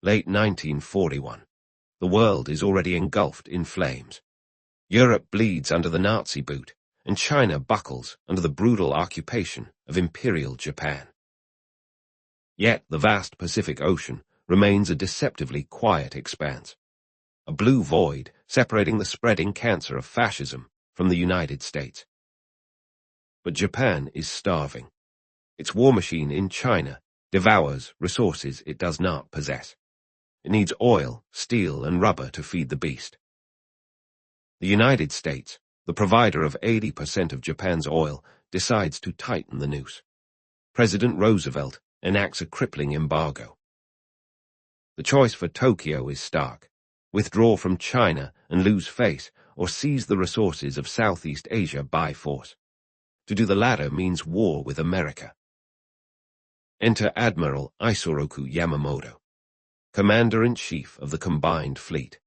Late 1941. The world is already engulfed in flames. Europe bleeds under the Nazi boot, and China buckles under the brutal occupation of Imperial Japan. Yet the vast Pacific Ocean remains a deceptively quiet expanse, a blue void separating the spreading cancer of fascism from the United States. But Japan is starving. Its war machine in China devours resources it does not possess. It needs oil, steel, and rubber to feed the beast. The United States, the provider of 80% of Japan's oil, decides to tighten the noose. President Roosevelt enacts a crippling embargo. The choice for Tokyo is stark: withdraw from China and lose face, or seize the resources of Southeast Asia by force. To do the latter means war with America. Enter Admiral Isoroku Yamamoto, Commander-in-Chief of the Combined Fleet,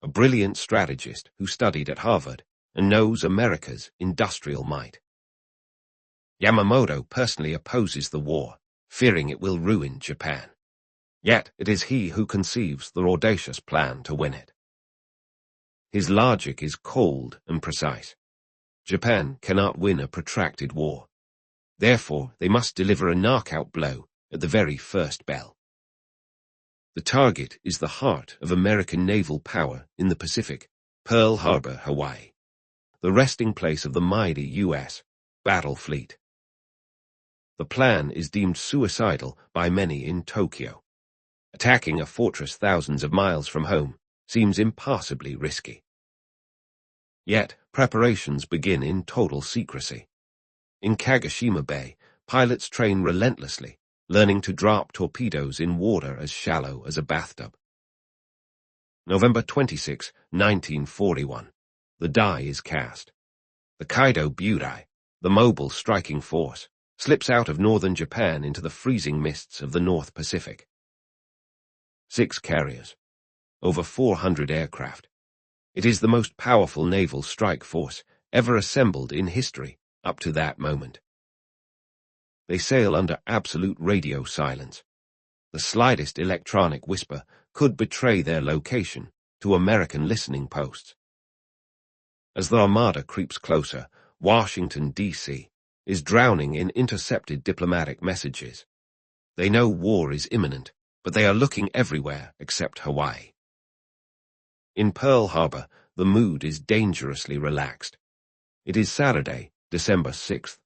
a brilliant strategist who studied at Harvard and knows America's industrial might. Yamamoto personally opposes the war, fearing it will ruin Japan. Yet it is he who conceives the audacious plan to win it. His logic is cold and precise. Japan cannot win a protracted war. Therefore, they must deliver a knockout blow at the very first bell. The target is the heart of American naval power in the Pacific, Pearl Harbor, Hawaii, the resting place of the mighty U.S. battle fleet. The plan is deemed suicidal by many in Tokyo. Attacking a fortress thousands of miles from home seems impossibly risky. Yet, preparations begin in total secrecy. In Kagoshima Bay, pilots train relentlessly, learning to drop torpedoes in water as shallow as a bathtub. November 26, 1941. The die is cast. The Kaido Burai, the mobile striking force, slips out of northern Japan into the freezing mists of the North Pacific. 6 carriers, over 400 aircraft. It is the most powerful naval strike force ever assembled in history up to that moment. They sail under absolute radio silence. The slightest electronic whisper could betray their location to American listening posts. As the armada creeps closer, Washington, D.C. is drowning in intercepted diplomatic messages. They know war is imminent, but they are looking everywhere except Hawaii. In Pearl Harbor, the mood is dangerously relaxed. It is Saturday, December 6th.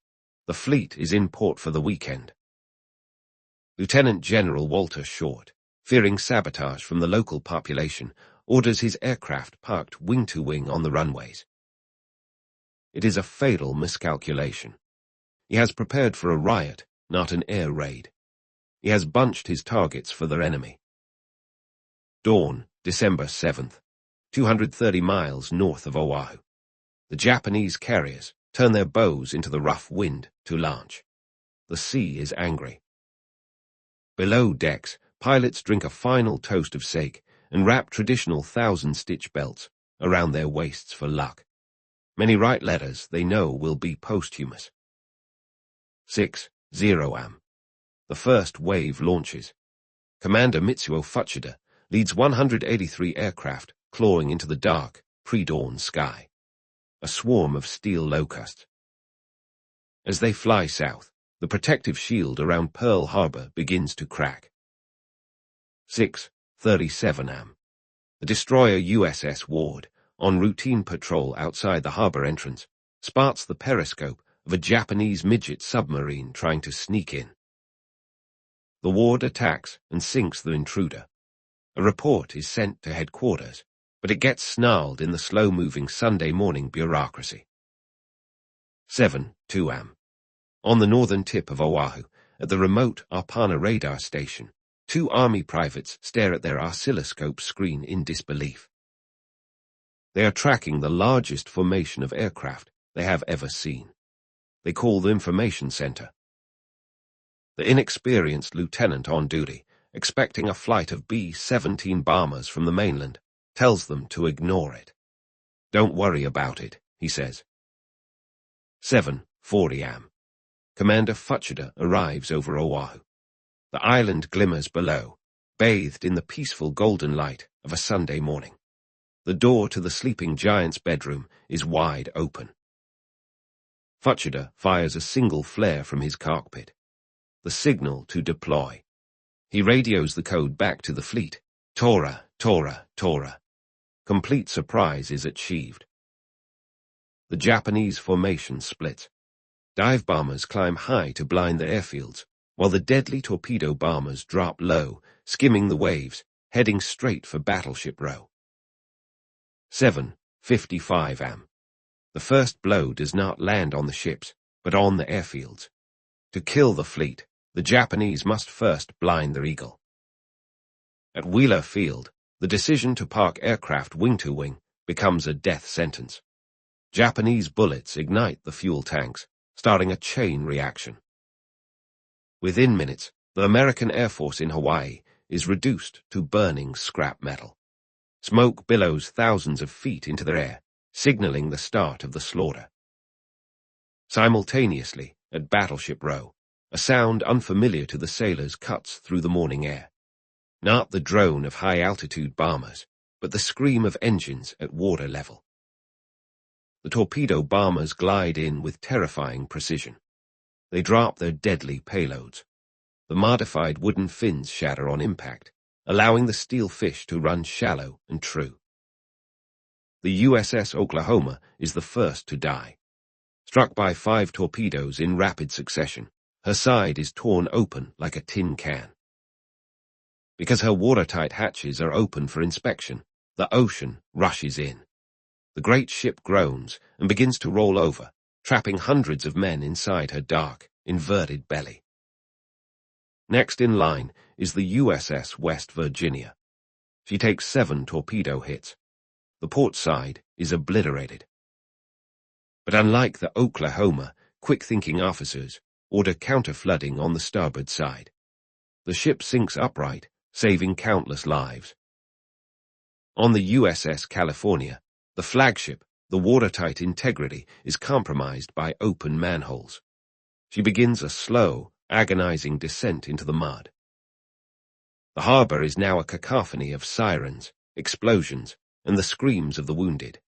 The fleet is in port for the weekend. Lieutenant General Walter Short, fearing sabotage from the local population, orders his aircraft parked wing-to-wing on the runways. It is a fatal miscalculation. He has prepared for a riot, not an air raid. He has bunched his targets for their enemy. Dawn, December 7th, 230 miles north of Oahu. The Japanese carriers turn their bows into the rough wind to launch. The sea is angry. Below decks, pilots drink a final toast of sake and wrap traditional 1,000-stitch belts around their waists for luck. Many write letters they know will be posthumous. 6-0 AM. The first wave launches. Commander Mitsuo Fuchida leads 183 aircraft clawing into the dark, pre-dawn sky. A swarm of steel locusts. As they fly south, the protective shield around Pearl Harbor begins to crack. 6:37 AM. The destroyer USS Ward, on routine patrol outside the harbor entrance, spots the periscope of a Japanese midget submarine trying to sneak in. The Ward attacks and sinks the intruder. A report is sent to headquarters, but it gets snarled in the slow-moving Sunday morning bureaucracy. 7:2 AM. On the northern tip of Oahu, at the remote Arpana radar station, 2 Army privates stare at their oscilloscope screen in disbelief. They are tracking the largest formation of aircraft they have ever seen. They call the information center. The inexperienced lieutenant on duty, expecting a flight of B-17 bombers from the mainland, tells them to ignore it. Don't worry about it, he says. 7:40 AM. Commander Fuchida arrives over Oahu. The island glimmers below, bathed in the peaceful golden light of a Sunday morning. The door to the sleeping giant's bedroom is wide open. Fuchida fires a single flare from his cockpit, the signal to deploy. He radios the code back to the fleet. Tora, Tora, Tora. Complete surprise is achieved. The Japanese formation splits. Dive bombers climb high to blind the airfields, while the deadly torpedo bombers drop low, skimming the waves, heading straight for Battleship Row. 7:55 am. The first blow does not land on the ships, but on the airfields. To kill the fleet, the Japanese must first blind their eagle. At Wheeler Field, the decision to park aircraft wing-to-wing becomes a death sentence. Japanese bullets ignite the fuel tanks, starting a chain reaction. Within minutes, the American Air Force in Hawaii is reduced to burning scrap metal. Smoke billows thousands of feet into the air, signaling the start of the slaughter. Simultaneously, at Battleship Row, a sound unfamiliar to the sailors cuts through the morning air. Not the drone of high-altitude bombers, but the scream of engines at water level. The torpedo bombers glide in with terrifying precision. They drop their deadly payloads. The modified wooden fins shatter on impact, allowing the steel fish to run shallow and true. The USS Oklahoma is the first to die. Struck by 5 torpedoes in rapid succession, her side is torn open like a tin can. Because her watertight hatches are open for inspection, the ocean rushes in. The great ship groans and begins to roll over, trapping hundreds of men inside her dark, inverted belly. Next in line is the USS West Virginia. She takes 7 torpedo hits. The port side is obliterated. But unlike the Oklahoma, quick-thinking officers order counter-flooding on the starboard side. The ship sinks upright, saving countless lives. On the USS California, the flagship, the watertight integrity is compromised by open manholes. She begins a slow, agonizing descent into the mud. The harbor is now a cacophony of sirens, explosions, and the screams of the wounded.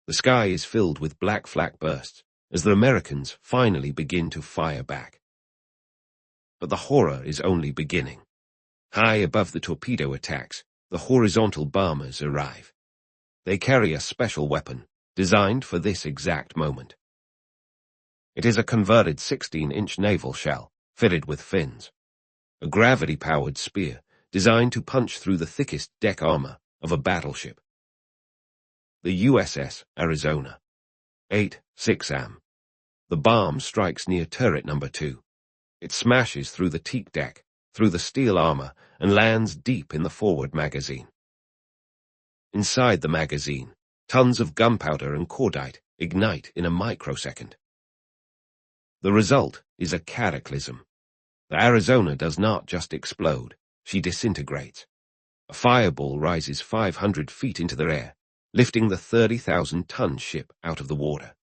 The sky is filled with black flak bursts as the Americans finally begin to fire back. But the horror is only beginning. High above the torpedo attacks, the horizontal bombers arrive. They carry a special weapon designed for this exact moment. It is a converted 16-inch naval shell fitted with fins, a gravity-powered spear designed to punch through the thickest deck armor of a battleship. The USS Arizona. 8:06 am. The bomb strikes near turret number 2. It smashes through the teak deck, through the steel armor, and lands deep in the forward magazine. Inside the magazine, tons of gunpowder and cordite ignite in a microsecond. The result is a cataclysm. The Arizona does not just explode, she disintegrates. A fireball rises 500 feet into the air, lifting the 30,000-ton ship out of the water.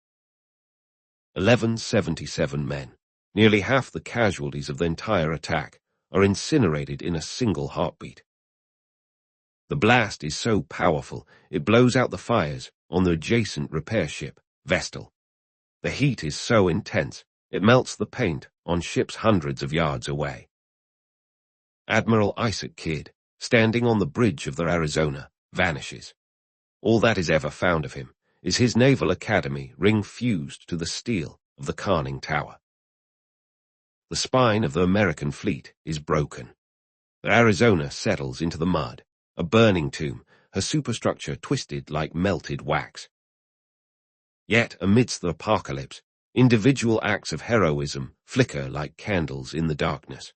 1177 men, nearly half the casualties of the entire attack, are incinerated in a single heartbeat. The blast is so powerful, it blows out the fires on the adjacent repair ship, Vestal. The heat is so intense, it melts the paint on ships hundreds of yards away. Admiral Isaac Kidd, standing on the bridge of the Arizona, vanishes. All that is ever found of him is his naval academy ring-fused to the steel of the conning tower. The spine of the American fleet is broken. The Arizona settles into the mud, a burning tomb, her superstructure twisted like melted wax. Yet, amidst the apocalypse, individual acts of heroism flicker like candles in the darkness.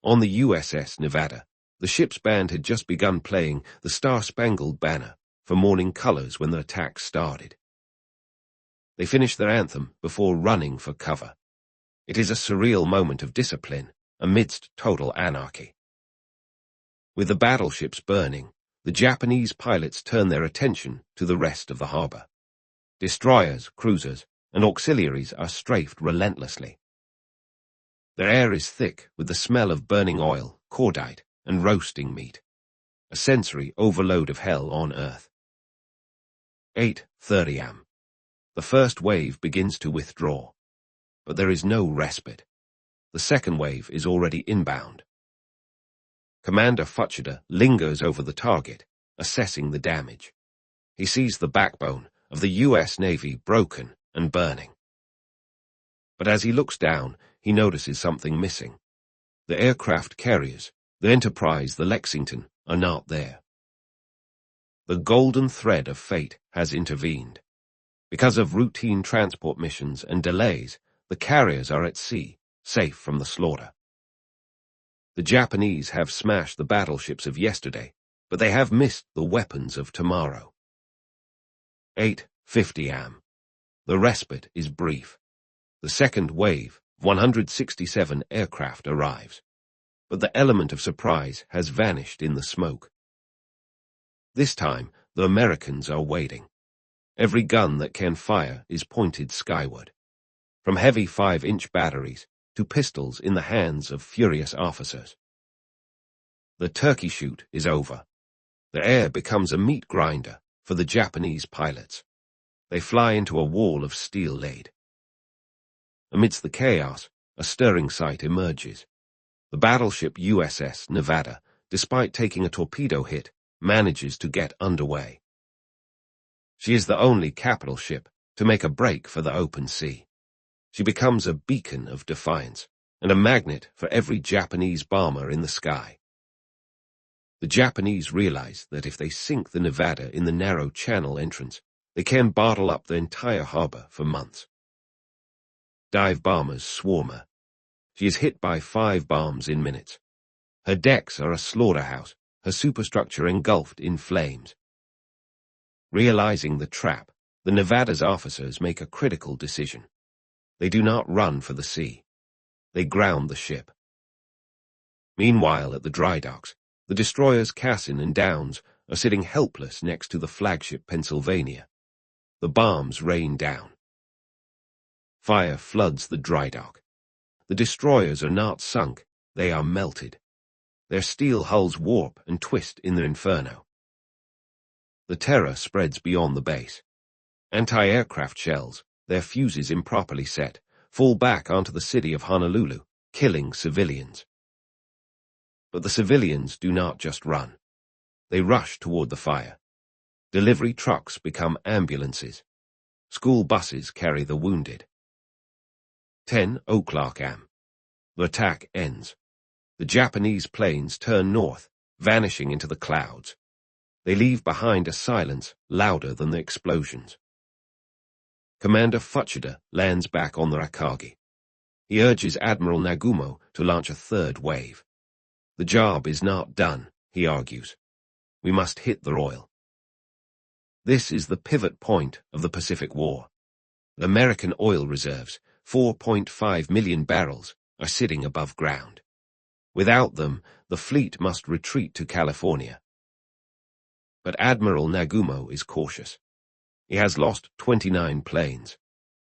On the USS Nevada, the ship's band had just begun playing the Star-Spangled Banner for morning colors when the attack started. They finished their anthem before running for cover. It is a surreal moment of discipline amidst total anarchy. With the battleships burning, the Japanese pilots turn their attention to the rest of the harbor. Destroyers, cruisers, and auxiliaries are strafed relentlessly. Their air is thick with the smell of burning oil, cordite, and roasting meat. A sensory overload of hell on Earth. 8:30 am. The first wave begins to withdraw, but there is no respite. The second wave is already inbound. Commander Fuchida lingers over the target, assessing the damage. He sees the backbone of the U.S. Navy broken and burning. But as he looks down, he notices something missing. The aircraft carriers, the Enterprise, the Lexington, are not there. The golden thread of fate has intervened. Because of routine transport missions and delays, the carriers are at sea, safe from the slaughter. The Japanese have smashed the battleships of yesterday, but they have missed the weapons of tomorrow. 8:50 am. The respite is brief. The second wave, 167 aircraft, arrives, but the element of surprise has vanished in the smoke. This time, the Americans are waiting. Every gun that can fire is pointed skyward, from heavy 5-inch batteries to pistols in the hands of furious officers. The turkey shoot is over. The air becomes a meat grinder for the Japanese pilots. They fly into a wall of steel lead. Amidst the chaos, a stirring sight emerges. The battleship USS Nevada, despite taking a torpedo hit, manages to get underway. She is the only capital ship to make a break for the open sea. She becomes a beacon of defiance and a magnet for every Japanese bomber in the sky. The Japanese realize that if they sink the Nevada in the narrow channel entrance, they can bottle up the entire harbor for months. Dive bombers swarm her. She is hit by 5 bombs in minutes. Her decks are a slaughterhouse, her superstructure engulfed in flames. Realizing the trap, the Nevada's officers make a critical decision. They do not run for the sea. They ground the ship. Meanwhile, at the dry docks, the destroyers Cassin and Downs are sitting helpless next to the flagship Pennsylvania. The bombs rain down. Fire floods the dry dock. The destroyers are not sunk, they are melted. Their steel hulls warp and twist in the inferno. The terror spreads beyond the base. Anti-aircraft shells, their fuses improperly set, fall back onto the city of Honolulu, killing civilians. But the civilians do not just run. They rush toward the fire. Delivery trucks become ambulances. School buses carry the wounded. 10:00 am. The attack ends. The Japanese planes turn north, vanishing into the clouds. They leave behind a silence louder than the explosions. Commander Fuchida lands back on the Akagi. He urges Admiral Nagumo to launch a third wave. The job is not done, he argues. We must hit the Royal. This is the pivot point of the Pacific War. The American oil reserves, 4.5 million barrels, are sitting above ground. Without them, the fleet must retreat to California. But Admiral Nagumo is cautious. He has lost 29 planes.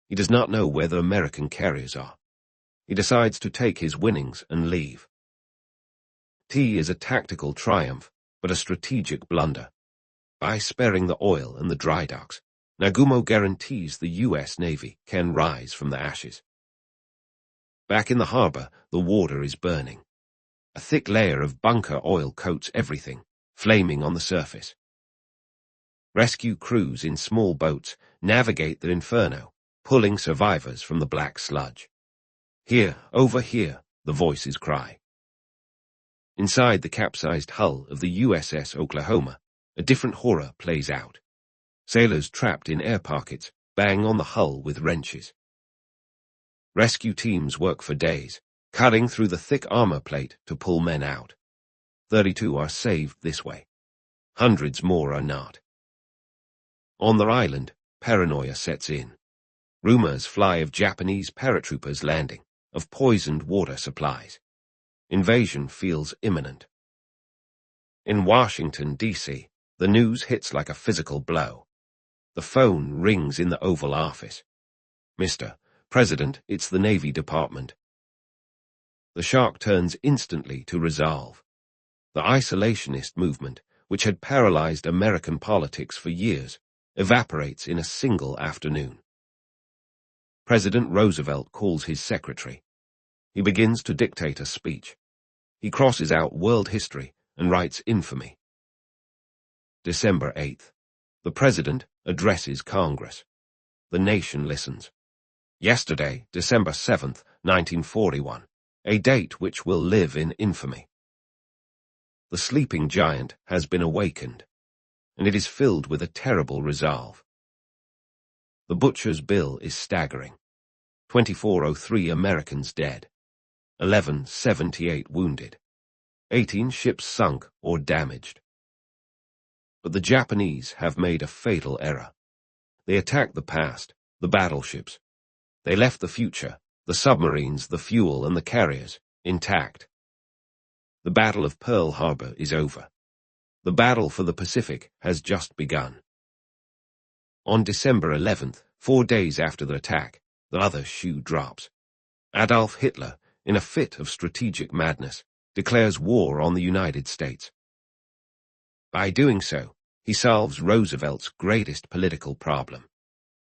He does not know where the American carriers are. He decides to take his winnings and leave. Tea is a tactical triumph, but a strategic blunder. By sparing the oil and the dry docks, Nagumo guarantees the U.S. Navy can rise from the ashes. Back in the harbor, the water is burning. A thick layer of bunker oil coats everything, flaming on the surface. Rescue crews in small boats navigate the inferno, pulling survivors from the black sludge. Here, over here, the voices cry. Inside the capsized hull of the USS Oklahoma, a different horror plays out. Sailors trapped in air pockets bang on the hull with wrenches. Rescue teams work for days, cutting through the thick armor plate to pull men out. 32 are saved this way. Hundreds more are not. On their island, paranoia sets in. Rumors fly of Japanese paratroopers landing, of poisoned water supplies. Invasion feels imminent. In Washington, D.C., the news hits like a physical blow. The phone rings in the Oval Office. Mr. President, it's the Navy Department. The shock turns instantly to resolve. The isolationist movement, which had paralyzed American politics for years, evaporates in a single afternoon. President Roosevelt calls his secretary. He begins to dictate a speech. He crosses out world history and writes infamy. December 8th. The President addresses Congress. The nation listens. Yesterday, December 7th, 1941, a date which will live in infamy. The sleeping giant has been awakened, and it is filled with a terrible resolve. The butcher's bill is staggering. 2403 Americans dead, 1178 wounded, 18 ships sunk or damaged. But the Japanese have made a fatal error. They attacked the past, the battleships. They left the future, the submarines, the fuel, and the carriers, intact. The Battle of Pearl Harbor is over. The battle for the Pacific has just begun. On December 11th, 4 days after the attack, the other shoe drops. Adolf Hitler, in a fit of strategic madness, declares war on the United States. By doing so, he solves Roosevelt's greatest political problem.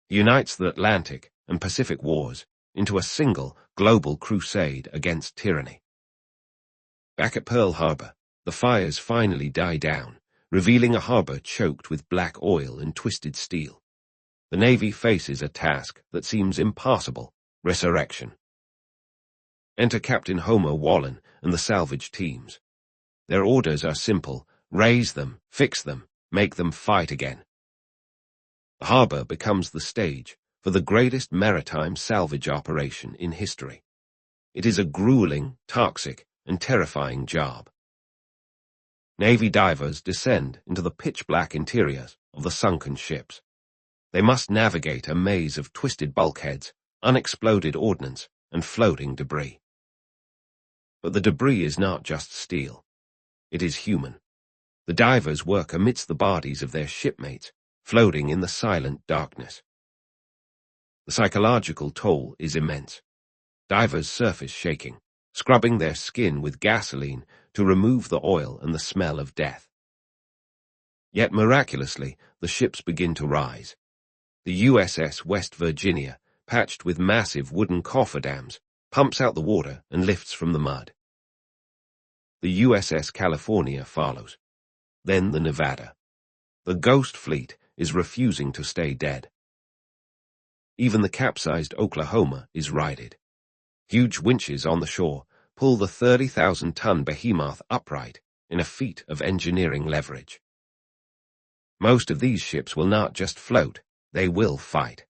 He unites the Atlantic and Pacific wars into a single global crusade against tyranny. Back at Pearl Harbor, the fires finally die down, revealing a harbor choked with black oil and twisted steel. The Navy faces a task that seems impossible: resurrection. Enter Captain Homer Wallen and the salvage teams. Their orders are simple: raise them, fix them, make them fight again. The harbor becomes the stage for the greatest maritime salvage operation in history. It is a grueling, toxic, and terrifying job. Navy divers descend into the pitch-black interiors of the sunken ships. They must navigate a maze of twisted bulkheads, unexploded ordnance, and floating debris. But the debris is not just steel. It is human. The divers work amidst the bodies of their shipmates, floating in the silent darkness. The psychological toll is immense. Divers surface shaking, scrubbing their skin with gasoline to remove the oil and the smell of death. Yet miraculously, the ships begin to rise. The USS West Virginia, patched with massive wooden cofferdams, pumps out the water and lifts from the mud. The USS California follows. Then the Nevada. The ghost fleet is refusing to stay dead. Even the capsized Oklahoma is righted. Huge winches on the shore pull the 30,000-ton behemoth upright in a feat of engineering leverage. Most of these ships will not just float, they will fight.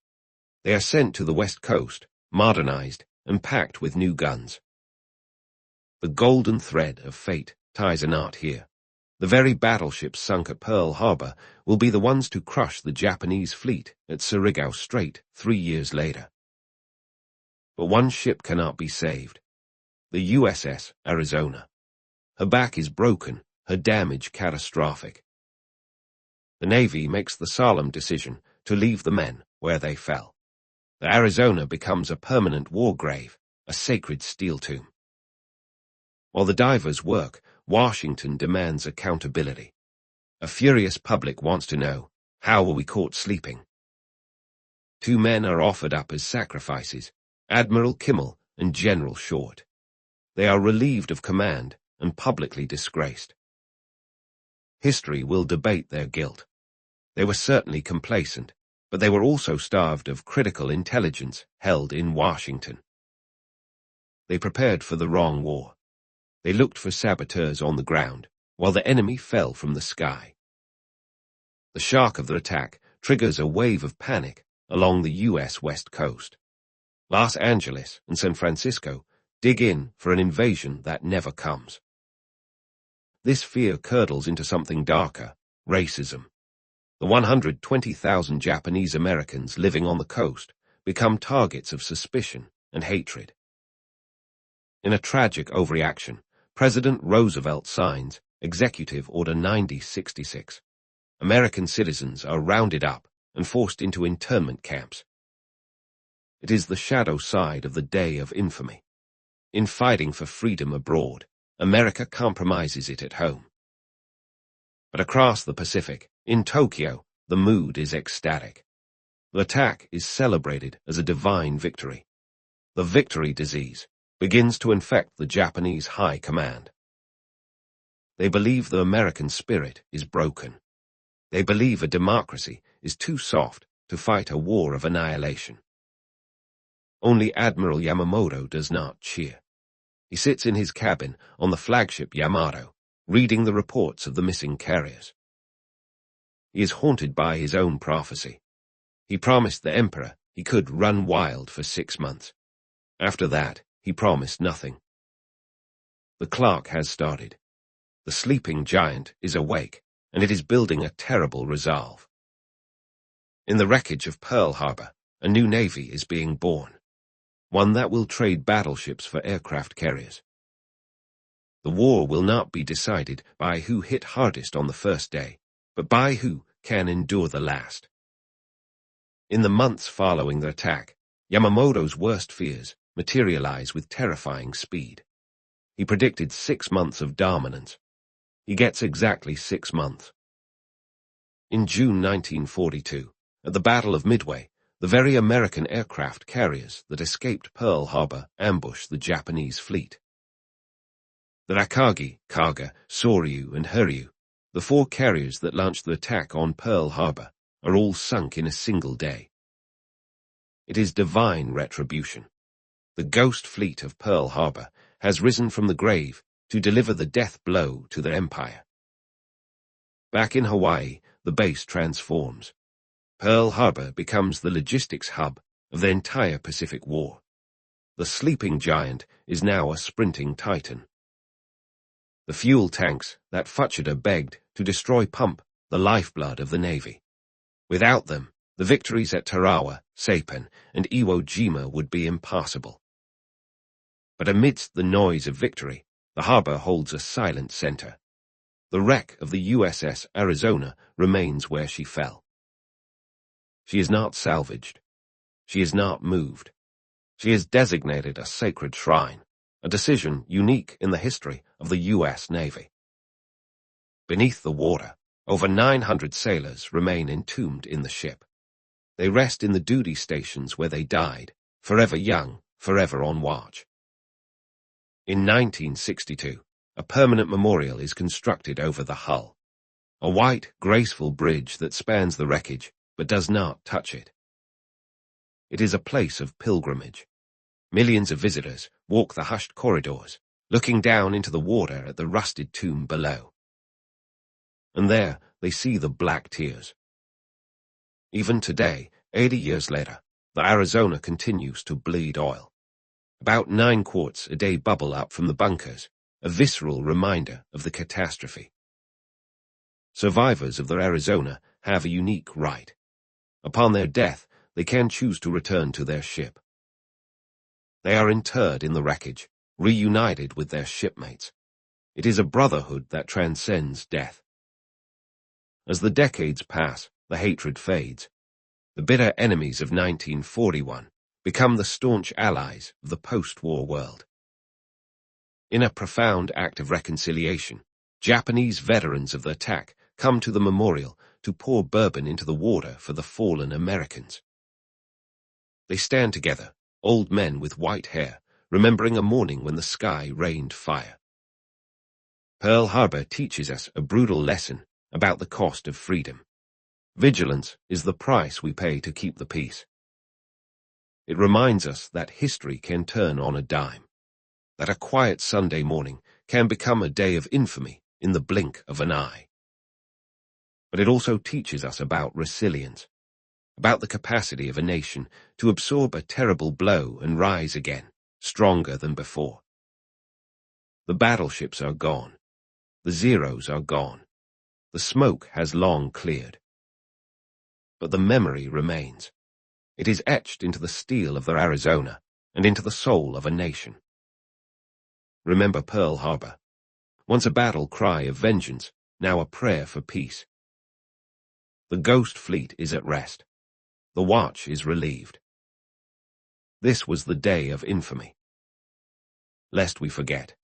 They are sent to the West Coast, modernized and packed with new guns. The golden thread of fate ties a knot here. The very battleships sunk at Pearl Harbor will be the ones to crush the Japanese fleet at Surigao Strait 3 years later. But one ship cannot be saved. The USS Arizona. Her back is broken, her damage catastrophic. The Navy makes the solemn decision to leave the men where they fell. The Arizona becomes a permanent war grave, a sacred steel tomb. While the divers work, Washington demands accountability. A furious public wants to know, how were we caught sleeping? 2 men are offered up as sacrifices, Admiral Kimmel and General Short. They are relieved of command and publicly disgraced. History will debate their guilt. They were certainly complacent, but they were also starved of critical intelligence held in Washington. They prepared for the wrong war. They looked for saboteurs on the ground, while the enemy fell from the sky. The shock of the attack triggers a wave of panic along the U.S. West Coast. Los Angeles and San Francisco dig in for an invasion that never comes. This fear curdles into something darker: racism. The 120,000 Japanese Americans living on the coast become targets of suspicion and hatred. In a tragic overreaction, President Roosevelt signs Executive Order 9066. American citizens are rounded up and forced into internment camps. It is the shadow side of the day of infamy. In fighting for freedom abroad, America compromises it at home. But across the Pacific, in Tokyo, the mood is ecstatic. The attack is celebrated as a divine victory. The victory disease begins to infect the Japanese high command. They believe the American spirit is broken. They believe a democracy is too soft to fight a war of annihilation. Only Admiral Yamamoto does not cheer. He sits in his cabin on the flagship Yamato, reading the reports of the missing carriers. He is haunted by his own prophecy. He promised the Emperor he could run wild for 6 months. After that, he promised nothing. The clock has started. The sleeping giant is awake, and it is building a terrible resolve. In the wreckage of Pearl Harbor, a new navy is being born, one that will trade battleships for aircraft carriers. The war will not be decided by who hit hardest on the first day, but by who can endure the last. In the months following the attack, Yamamoto's worst fears materialize with terrifying speed. He predicted 6 months of dominance. He gets exactly 6 months. In June 1942, at the Battle of Midway, the very American aircraft carriers that escaped Pearl Harbor ambushed the Japanese fleet. The Rakagi, Kaga, Soryu, and Hiryu, the 4 carriers that launched the attack on Pearl Harbor, are all sunk in a single day. It is divine retribution. The ghost fleet of Pearl Harbor has risen from the grave to deliver the death blow to their empire. Back in Hawaii, the base transforms. Pearl Harbor becomes the logistics hub of the entire Pacific War. The sleeping giant is now a sprinting titan. The fuel tanks that Fuchida begged to destroy pump the lifeblood of the Navy. Without them, the victories at Tarawa, Saipan, and Iwo Jima would be impossible. But amidst the noise of victory, the harbor holds a silent center. The wreck of the USS Arizona remains where she fell. She is not salvaged. She is not moved. She is designated a sacred shrine, a decision unique in the history of the U.S. Navy. Beneath the water, over 900 sailors remain entombed in the ship. They rest in the duty stations where they died, forever young, forever on watch. In 1962, a permanent memorial is constructed over the hull. A white, graceful bridge that spans the wreckage, but does not touch it. It is a place of pilgrimage. Millions of visitors walk the hushed corridors, looking down into the water at the rusted tomb below. And there they see the black tears. Even today, 80 years later, the Arizona continues to bleed oil. About 9 quarts a day bubble up from the bunkers, a visceral reminder of the catastrophe. Survivors of the Arizona have a unique right. Upon their death, they can choose to return to their ship. They are interred in the wreckage, reunited with their shipmates. It is a brotherhood that transcends death. As the decades pass, the hatred fades. The bitter enemies of 1941 become the staunch allies of the post-war world. In a profound act of reconciliation, Japanese veterans of the attack come to the memorial to pour bourbon into the water for the fallen Americans. They stand together, old men with white hair, remembering a morning when the sky rained fire. Pearl Harbor teaches us a brutal lesson about the cost of freedom. Vigilance is the price we pay to keep the peace. It reminds us that history can turn on a dime, that a quiet Sunday morning can become a day of infamy in the blink of an eye. But it also teaches us about resilience, about the capacity of a nation to absorb a terrible blow and rise again, stronger than before. The battleships are gone. The Zeros are gone. The smoke has long cleared. But the memory remains. It is etched into the steel of the Arizona and into the soul of a nation. Remember Pearl Harbor. Once a battle cry of vengeance, now a prayer for peace. The ghost fleet is at rest. The watch is relieved. This was the day of infamy. Lest we forget,